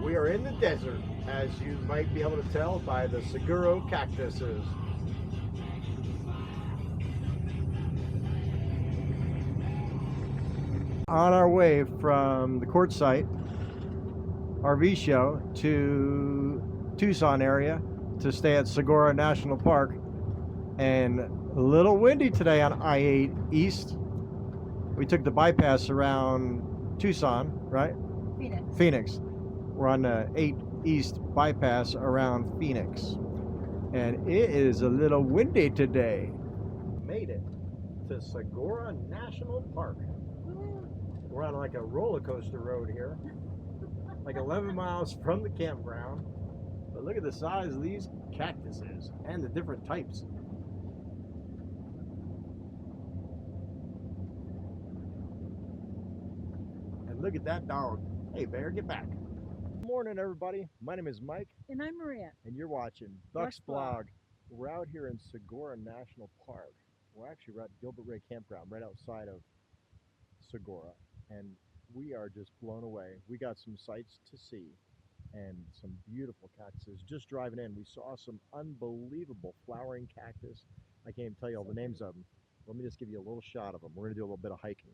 We are in the desert, as you might be able to tell by the Saguaro cactuses. On our way from the Quartzsite RV show to Tucson area to stay at Saguaro National Park, and a little windy today on I-8 East. We took the bypass around Tucson, right? Phoenix. We're on the 8 East bypass around Phoenix, and it is a little windy today. Made it to Saguaro National Park. We're on like a roller coaster road here, like 11 miles from the campground. But look at the size of these cactuses and the different types. And look at that dog. Hey, bear, get back. Good morning, everybody. My name is Mike. And I'm Maria. And you're watching Buck's Blog. We're out here in Saguaro National Park. We're actually at Gilbert Ray Campground, right outside of Saguaro. And we are just blown away. We got some sights to see and some beautiful cactuses. Just driving in, we saw some unbelievable flowering cactus. I can't even tell you all the names of them. Let me just give you a little shot of them. We're going to do a little bit of hiking.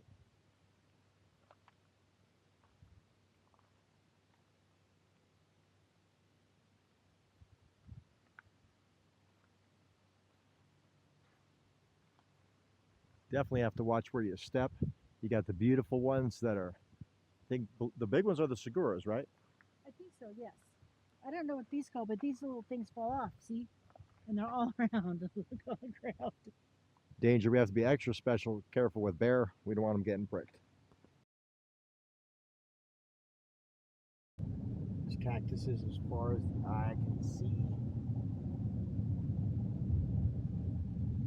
Definitely have to watch where you step. You got the beautiful ones that are, I think the big ones are the saguaros, right? I think so, yes. I don't know what these call, but these little things fall off, see? And they're all around. Look on the ground. Danger, we have to be extra special, careful with bear. We don't want them getting pricked. There's cactuses as far as the eye can see.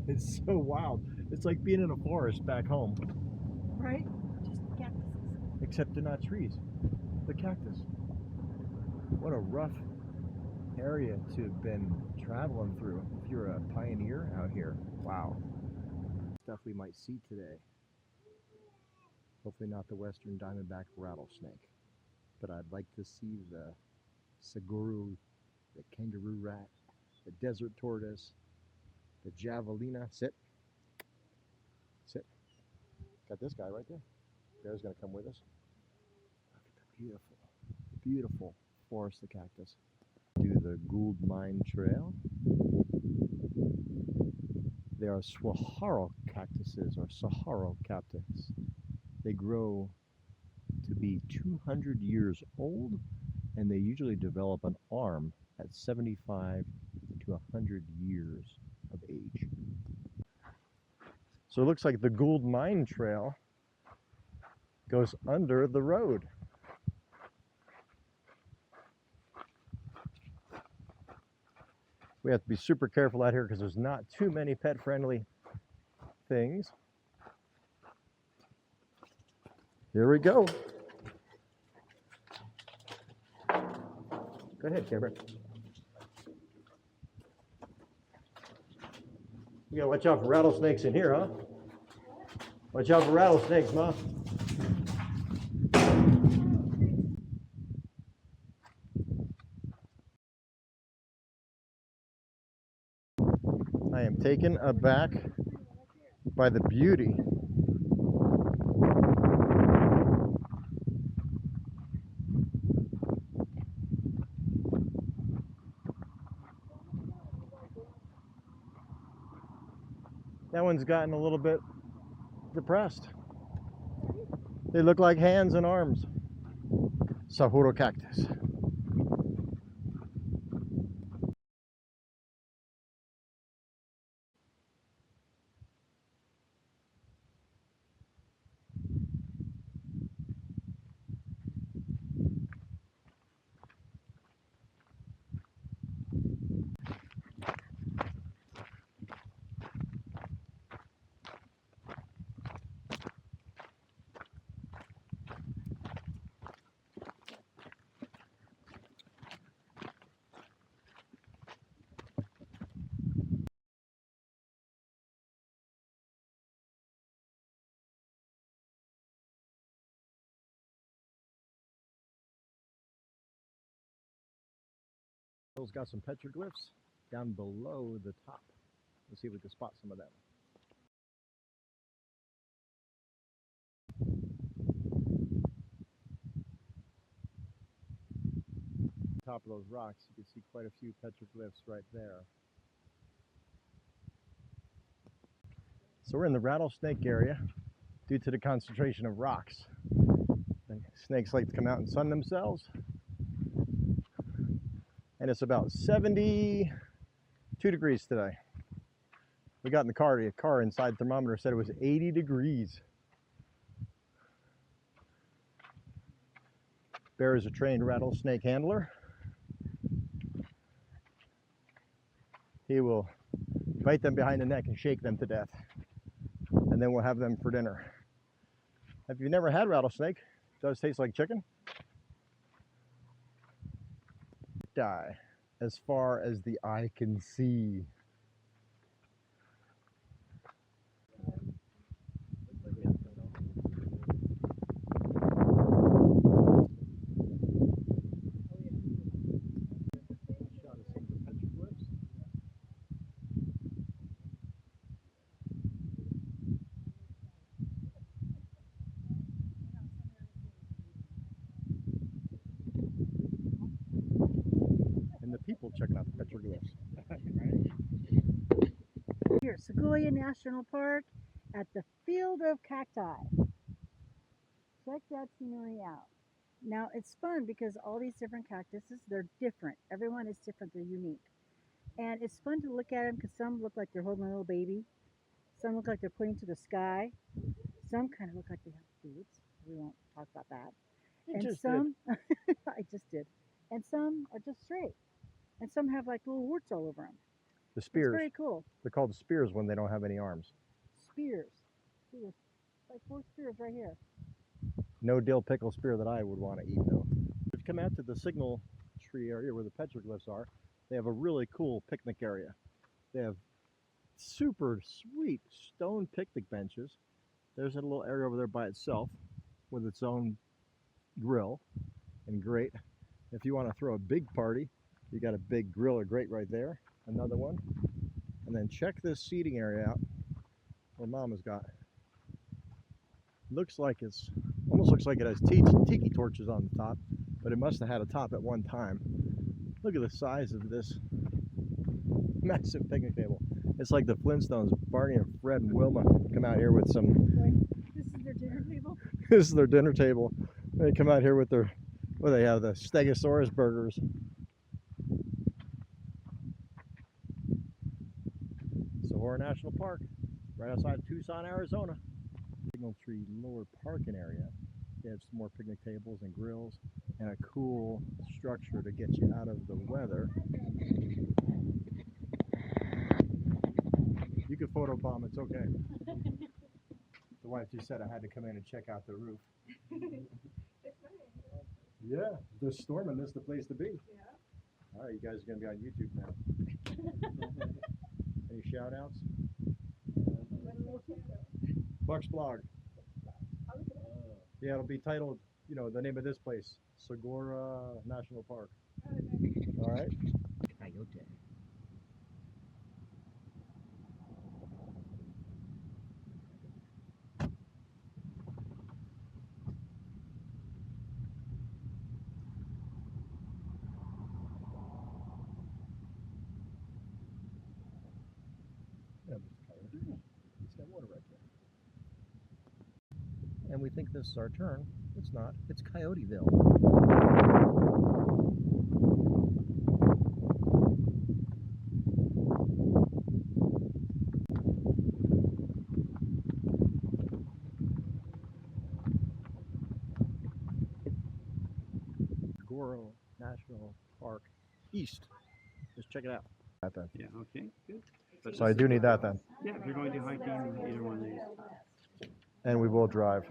It's so wild. It's like being in a forest back home. Right? Just cactuses. Except they're not trees. They're cactus. What a rough area to have been traveling through if you're a pioneer out here. Wow. Stuff we might see today. Hopefully not the western diamondback rattlesnake. But I'd like to see the saguaro, the kangaroo rat, the desert tortoise, the javelina. Sit. Sit. Got this guy right there. Bear's gonna come with us. Look at the beautiful, beautiful forest of cactus. Do the Gould Mine Trail. They are saguaro cactuses, or saguaro cactus. They grow to be 200 years old, and they usually develop an arm at 75 to 100 years of age. So it looks like the Gould Mine Trail goes under the road. We have to be super careful out here because there's not too many pet-friendly things. Here we go. Go ahead, Cameron. You gotta watch out for rattlesnakes in here, huh? Watch out for rattlesnakes, Ma. I am taken aback by the beauty. That one's gotten a little bit depressed. They look like hands and arms. Saguaro cactus. Hill's got some petroglyphs down below the top. Let's see if we can spot some of them. Top of those rocks, you can see quite a few petroglyphs right there. So we're in the rattlesnake area due to the concentration of rocks. The snakes like to come out and sun themselves. And it's about 72 degrees today. We got in the car, the car inside thermometer said it was 80 degrees. Bear is a trained rattlesnake handler. He will bite them behind the neck and shake them to death. And then we'll have them for dinner. If you've never had rattlesnake, it does taste like chicken. Die as far as the eye can see. And the people checking out the petroglyphs. Here, Saguaro National Park at the Field of Cacti. Check that scenery out. Now, it's fun because all these different cactuses, they're different. Everyone is different. They're unique. And it's fun to look at them because some look like they're holding a little baby. Some look like they're pointing to the sky. Some kind of look like they have boobs. We won't talk about that. And some, I just did. And some are just straight. And some have like little warts all over them. The spears. It's very cool. They're called spears when they don't have any arms. Spears. See, there's like 4 spears right here. No dill pickle spear that I would want to eat though. If you come out to the signal tree area where the petroglyphs are, they have a really cool picnic area. They have super sweet stone picnic benches. There's a little area over there by itself with its own grill and grate. If you want to throw a big party, you got a big grill or grate right there. Another one. And then check this seating area out where Mama's got. Looks like it's almost looks like it has tiki torches on the top, but it must have had a top at one time. Look at the size of this massive picnic table. It's like the Flintstones. Barney and Fred and Wilma come out here with some. This is their dinner table? This is their dinner table. They come out here with their, what do they have, the Stegosaurus burgers. Saguaro National Park, right outside Tucson, Arizona. Signal Tree Lower Parking area. They have some more picnic tables and grills and a cool structure to get you out of the weather. You can photobomb, it's okay. The wife just said I had to come in and check out the roof. Yeah, this storming, this is the place to be. Yeah. All right, you guys are going to be on YouTube now. Any shout outs? Buck's blog. Yeah, it'll be titled, you know, the name of this place, Saguaro National Park. All right. Coyote. Yeah, Mr. Coyote. It's got water right there. And we think this is our turn. It's not. It's Coyoteville. Saguaro National Park East. Just check it out. Yeah, okay, good. But So I do need that then. yeah, if you're going to hiking, either one of these. And we will drive.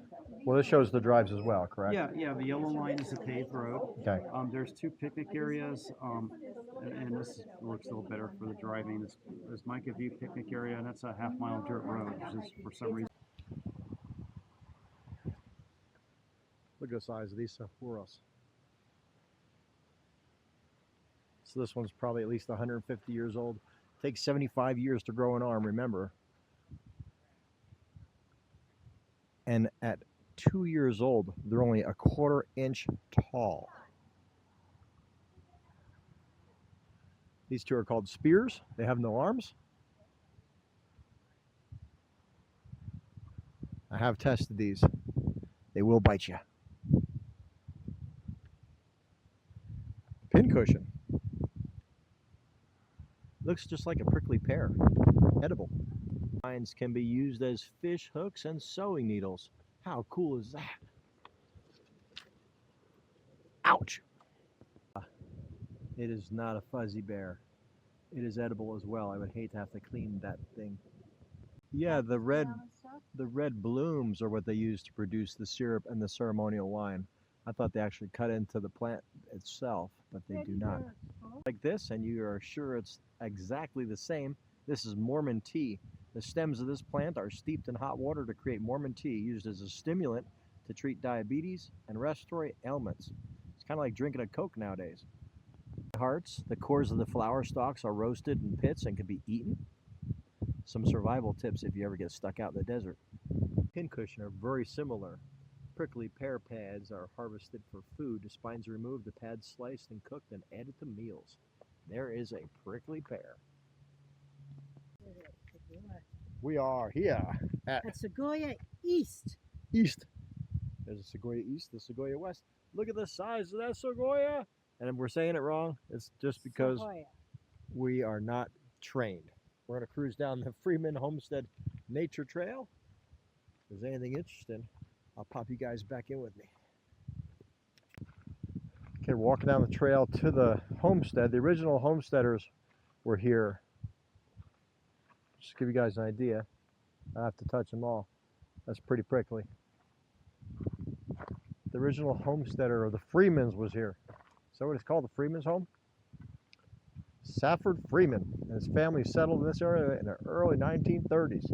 Well, this shows the drives as well, correct? Yeah, the yellow line is a paved road. Okay. There's 2 picnic areas, and this works a little better for the driving. There's Micah View picnic area, and that's a half-mile dirt road, which is for some reason. Look at the size of these Saguaros. So this one's probably at least 150 years old. Takes 75 years to grow an arm, remember. And at 2 years old, they're only a 1/4 inch tall. These two are called spears. They have no arms. I have tested these. They will bite you. Pincushion. Looks just like a prickly pear. Edible. Vines can be used as fish hooks and sewing needles. How cool is that? Ouch! It is not a fuzzy bear. It is edible as well. I would hate to have to clean that thing. Yeah, the red blooms are what they use to produce the syrup and the ceremonial wine. I thought they actually cut into the plant itself, but they do not. Like this, and you are sure it's exactly the same. This is Mormon tea. The stems of this plant are steeped in hot water to create Mormon tea, used as a stimulant to treat diabetes and respiratory ailments. It's kind of like drinking a Coke nowadays. Hearts, the cores of the flower stalks are roasted in pits and can be eaten. Some survival tips if you ever get stuck out in the desert. Pincushion are very similar. Prickly pear pads are harvested for food. The spines are removed, the pads sliced and cooked and added to meals. There is a prickly pear. We are here at Saguaro East. East. There's a Saguaro East, the Saguaro West. Look at the size of that Saguaro. And if we're saying it wrong, it's just because we are not trained. We're going to cruise down the Freeman Homestead Nature Trail. If there's anything interesting, I'll pop you guys back in with me. Okay, we're walking down the trail to the homestead. The original homesteaders were here. Just to give you guys an idea. I have to touch them all. That's pretty prickly. The original homesteader of the Freemans was here. Is that what it's called, the Freeman's home? Safford Freeman and his family settled in this area in the early 1930s.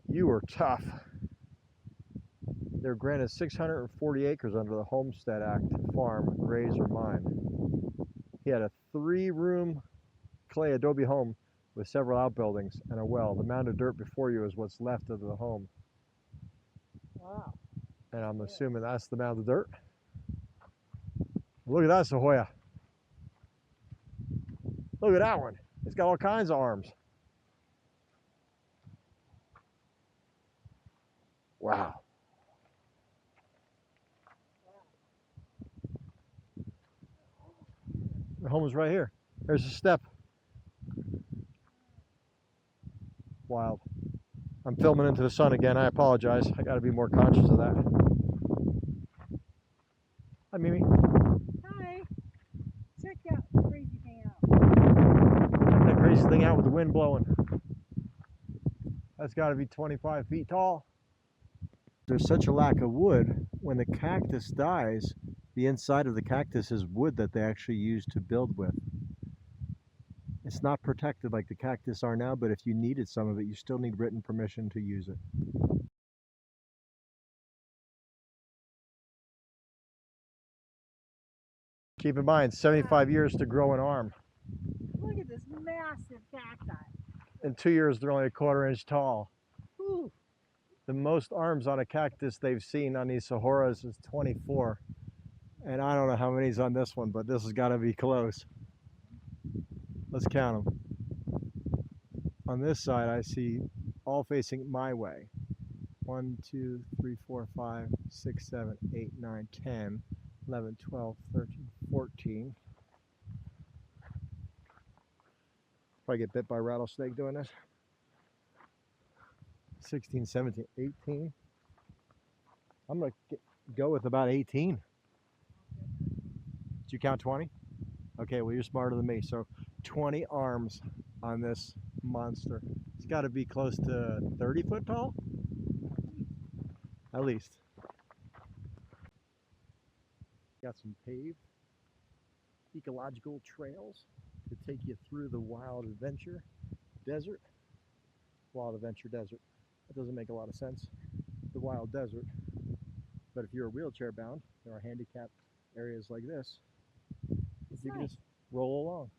You were tough. They were granted 640 acres under the Homestead Act to farm, raise, or mine. He had a 3-room clay adobe home with several outbuildings and a well. The mound of dirt before you is what's left of the home. Wow. And I'm assuming that's the mound of dirt. Look at that Sahoya. Look at that one. It's got all kinds of arms. Wow. The home is right here. There's a step. Wild. I'm filming into the sun again. I apologize. I got to be more conscious of that. Hi, Mimi. Hi. Check out the crazy thing out. That crazy thing out with the wind blowing. That's got to be 25 feet tall. There's such a lack of wood. When the cactus dies, the inside of the cactus is wood that they actually use to build with. It's not protected like the cactus are now, but if you needed some of it, you still need written permission to use it. Keep in mind, 75 years to grow an arm. Look at this massive cacti. In 2 years, they're only a 1/4 inch tall. Ooh. The most arms on a cactus they've seen on these Saguaros is 24. And I don't know how many's on this one, but this has got to be close. Let's count them. On this side, I see all facing my way. 1, 2, 3, 4, 5, 6, 7, 8, 9, 10, 11, 12, 13, 14. Probably get bit by a rattlesnake doing this. 16, 17, 18. I'm going to go with about 18. Did you count 20? Okay, well, you're smarter than me. So 20 arms on this monster. It's got to be close to 30 foot tall, at least. Got some paved ecological trails to take you through the wild adventure desert. Wild adventure desert. That doesn't make a lot of sense. The wild desert. But if you're wheelchair bound, there are handicapped areas like this. You can just roll along.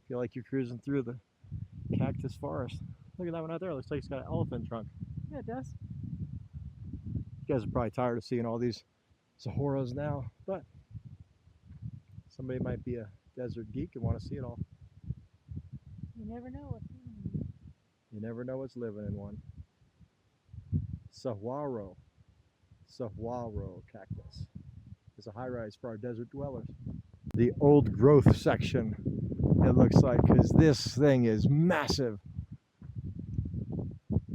Feel like you're cruising through the cactus forest. Look at that one out there. Looks like it's got an elephant trunk. Yeah, it does. You guys are probably tired of seeing all these saguaros now, but somebody might be a desert geek and want to see it all. You never know what's happening. You never know what's living in one. Saguaro cactus. It's a high-rise for our desert dwellers. The old growth section, it looks like, because this thing is massive.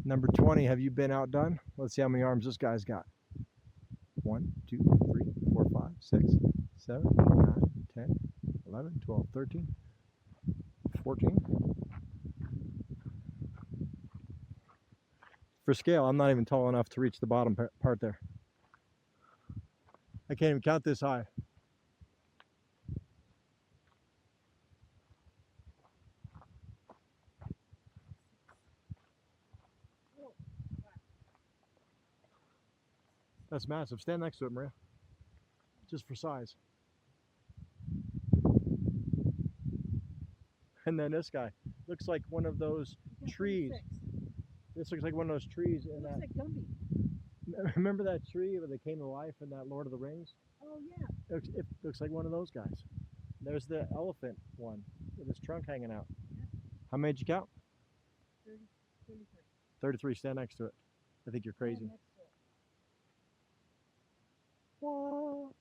Number 20, have you been outdone? Let's see how many arms this guy's got. 1, 2, 3, 4, 5, 6, 7, 8, 9, 10, 11, 12, 13, 14. For scale, I'm not even tall enough to reach the bottom part there. I can't even count this high. That's massive. Stand next to it, Maria. Just for size. And then this guy looks like one of those trees. 26. This looks like one of those trees in It that. looks like Gumby. Remember that tree where they came to life in that Lord of the Rings? Oh yeah. It looks like one of those guys. There's the elephant one with his trunk hanging out. Yeah. How many did you count? 30, 33. 33. Stand next to it. I think you're crazy. Next to it. Whoa.